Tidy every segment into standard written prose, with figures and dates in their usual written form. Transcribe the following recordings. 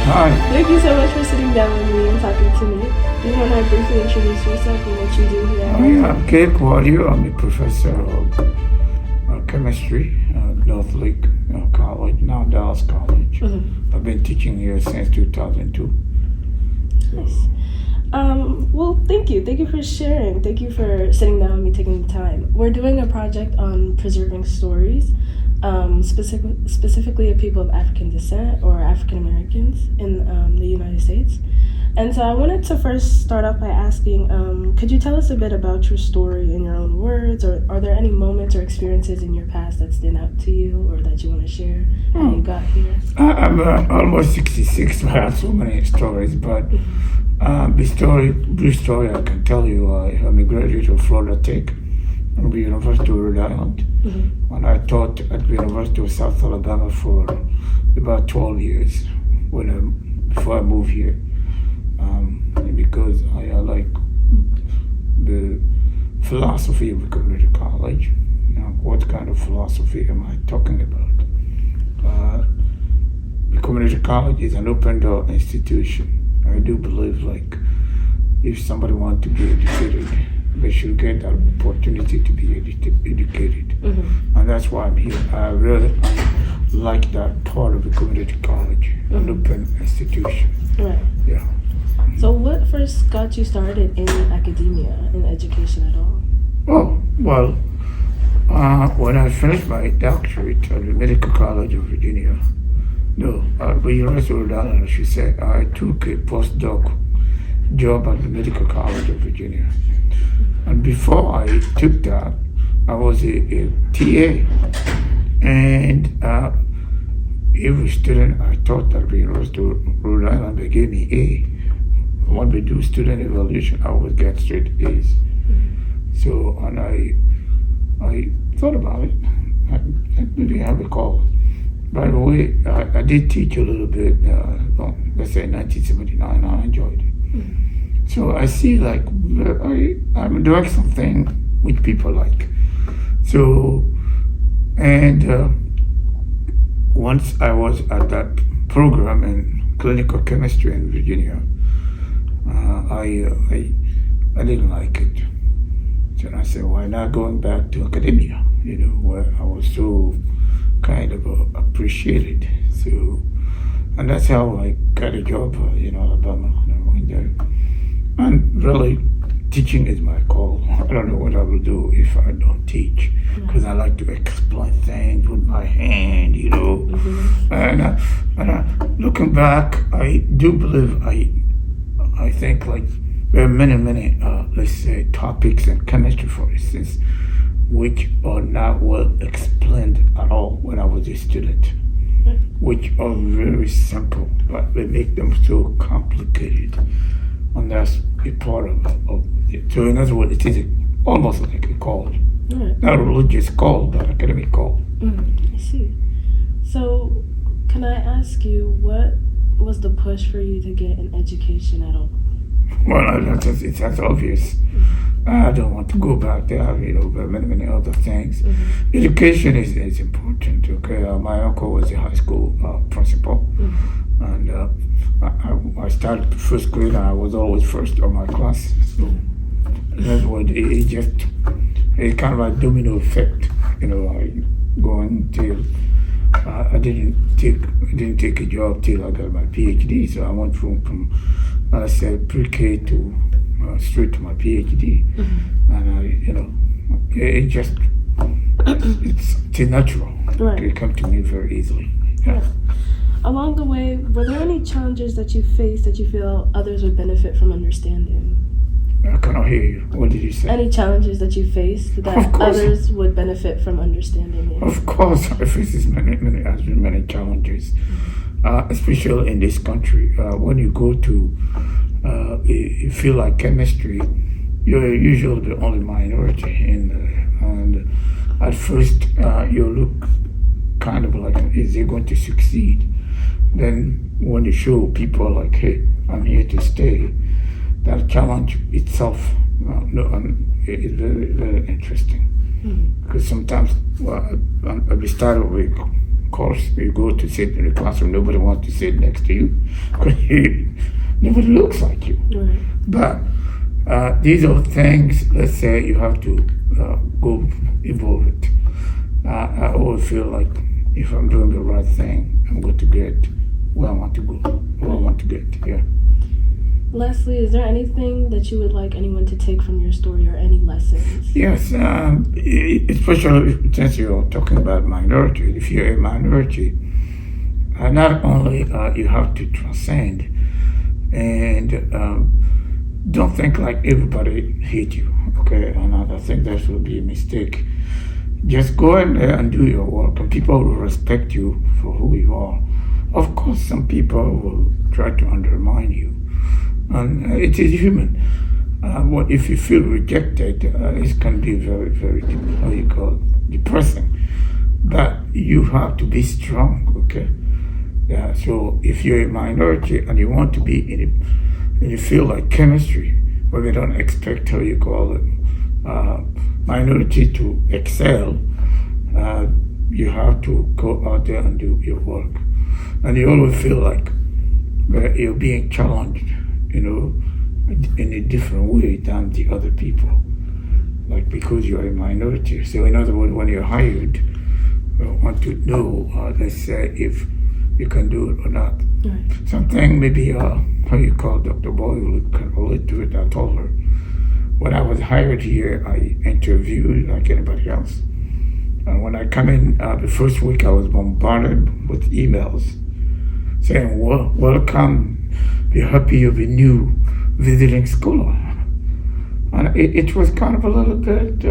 Hi. Thank you so much for sitting down with me and talking to me. Do you want to briefly introduce yourself and what you do here? I'm Kouadio. I'm a professor of chemistry at North Lake College, now Dallas College. I've been teaching here since 2002. Nice. Well, thank you. Thank you for sharing. Thank you for sitting down with me, taking the time. We're doing a project on preserving stories, specifically of people of African descent or African Americans in the United States. And so I wanted to first start off by asking, could you tell us a bit about your story in your own words, or are there any moments or experiences in your past that stand out to you or that you want to share how you got here? I'm almost 66. I have so many stories, but brief story I can tell you. I'm a graduate of Florida Tech from the University of Rhode Island. And I taught at the University of South Alabama for about 12 years before I moved here. Because I like the philosophy of a community college. Now, what kind of philosophy am I talking about? The community college is an open door institution. I do believe, like, if somebody wants to be educated, they should get that opportunity to be educated. And that's why I'm here. I really like that part of the community college, an open institution. Right. Yeah. So what first got you started in academia, in education at all? Oh, well, when I finished my doctorate at the Medical College of Virginia, at the University of Rhode Island, I should say, I took a postdoc job at the Medical College of Virginia. And before I took that, I was a TA. And every student I taught at the University of Rhode Island, they gave me A. When we do student evaluation, I always get straight A's. So, and I thought about it. I didn't have a call. By the way, I did teach a little bit, let's say 1979, I enjoyed it. So I see, like, I'm doing something which people like. So, and once I was at that program in clinical chemistry in Virginia, I didn't like it. So I said, why not going back to academia, where I was so kind of appreciated. So, and that's how I got a job in Alabama. And really, teaching is my call. I don't know what I will do if I don't teach, because I like to explain things with my hand, And looking back, I do believe I think, like, there are many, let's say, topics in chemistry, for instance, which are not well explained at all when I was a student, which are very simple, but they make them so complicated. And that's a part of it. So in other words, it is almost like a call. Not a religious call, but academic call. I see. So can I ask you, what was the push for you to get an education at all? Well, that's obvious. I don't want to go back there, but many other things. Education is important, okay? My uncle was a high school principal, and I started first grade, and I was always first on my class. So, in other words, it kind of like domino effect, going till I didn't take a job till I got my PhD. So I went from I said pre-K to straight to my PhD, and it's natural. Right. It came to me very easily. Yeah. Along the way, were there any challenges that you faced that you feel others would benefit from understanding? I cannot hear you. What did you say? Any challenges that you faced that others would benefit from understanding? Of course, I face many challenges, especially in this country. When you go to a field like chemistry, you're usually the only minority in there. And at first, you look kind of like, is he going to succeed? Then when you show people like, hey, I'm here to stay, that challenge itself is very, very interesting. Because sometimes at the start of Of course, you go to sit in the classroom, nobody wants to sit next to you because nobody looks like you. Right. But these are things, let's say, you have to go evolve it. I always feel like if I'm doing the right thing, I'm going to get where I want to go, where I want to get. Yeah. Lastly, is there anything that you would like anyone to take from your story or any lessons? Yes, especially since you're talking about minority. If you're a minority, not only you have to transcend and don't think like everybody hate you. Okay, and I think that would be a mistake. Just go in there and do your work, and people will respect you for who you are. Of course, some people will try to undermine you, and it is human. What if you feel rejected? It can be very, very, how you call it, depressing. But you have to be strong. Okay. Yeah. So if you're a minority and you want to be in a field like chemistry, where they don't expect, how you call it, minority to excel, you have to go out there and do your work. And you always feel like you're being challenged, in a different way than the other people. Like because you're a minority. So in other words, when you're hired, you want to know, let's say, if you can do it or not. Right. Something maybe, how you call Dr. Boyle can relate to it. I told her, when I was hired here, I interviewed like anybody else. And when I come in the first week, I was bombarded with emails saying, welcome, we're happy you're a new visiting scholar. And it was kind of a little bit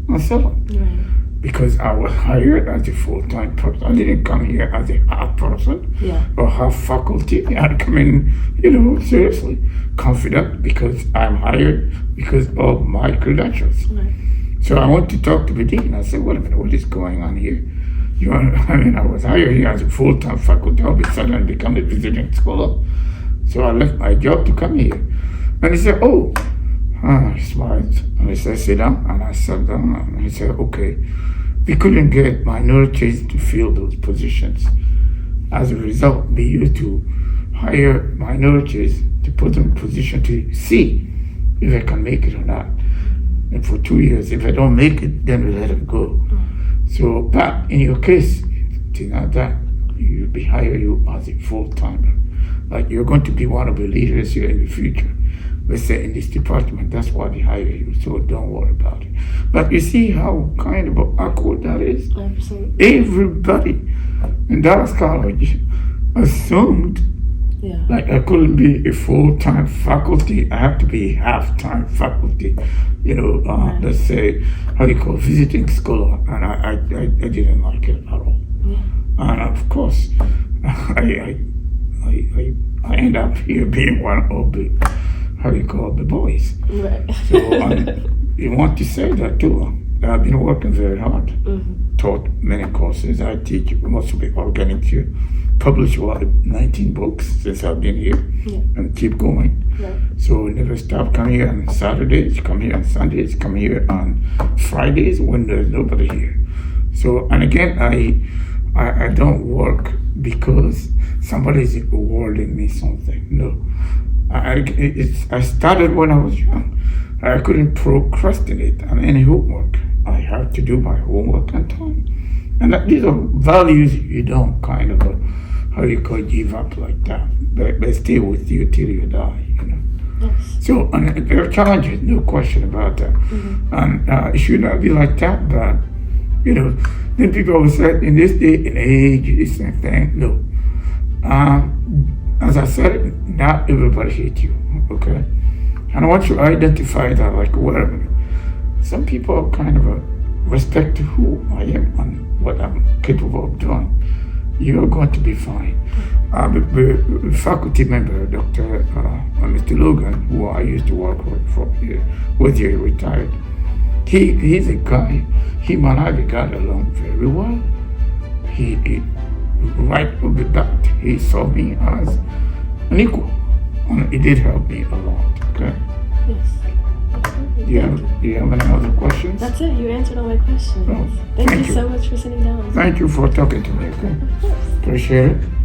unsettling. Right. Because I was hired as a full-time person. I didn't come here as a half person or half faculty. I come in, seriously, confident because I'm hired because of my credentials. Right. So I went to talk to the dean. I said, wait a minute, what is going on here? I was hired here as a full-time faculty. All of a sudden I become a visiting scholar. So I left my job to come here. And he said, he smiled. And he said, sit down. And I sat down. And he said, okay. We couldn't get minorities to fill those positions. As a result, we used to hire minorities to put them in position to see if they can make it or not. And for 2 years, if they don't make it, then we let them go. So, but in your case, it's not that. You'll be hire you as a full-timer. Like you're going to be one of the leaders here in the future. Let's say in this department, that's why they hire you, so don't worry about it. But you see how kind of awkward that is? Absolutely. Everybody in Dallas College assumed like I couldn't be a full-time faculty, I have to be half-time faculty, right. Let's say, how you call visiting scholar, and I didn't like it at all. Yeah. And of course, I end up here being one of the, how you call the boys. Right. So you want to say that too. I've been working very hard. Mm-hmm. Taught many courses. I teach most of the organic here. Published 19 books since I've been here, and keep going. Right. So never stop. Come here on Saturdays, come here on Sundays, come here on Fridays when there's nobody here. So, and again, I don't work because somebody's awarding me something. No. I started when I was young. I couldn't procrastinate on any homework. I had to do my homework on time. And these are values you don't kind of, how you call, give up like that. They stay with you till you die, Yes. So, and there are challenges, no question about that. Mm-hmm. And it should not be like that, but, then people always say, in this day and age, this and thing. No. As I said, not everybody hates you, okay? And I want you to identify that, like, whatever. Some people kind of respect who I am and what I'm capable of doing. You're going to be fine. The faculty member, Mr. Logan, who I used to work with here, retired. He's a guy, him and I got along very well. He right off the bat, he saw me as an equal. And it did help me a lot, okay? Yes. Do you have any other questions? That's it. You answered all my questions. Oh, thank thank you you. so much for sitting down. Thank you for talking to me. Okay? Of course. Appreciate it.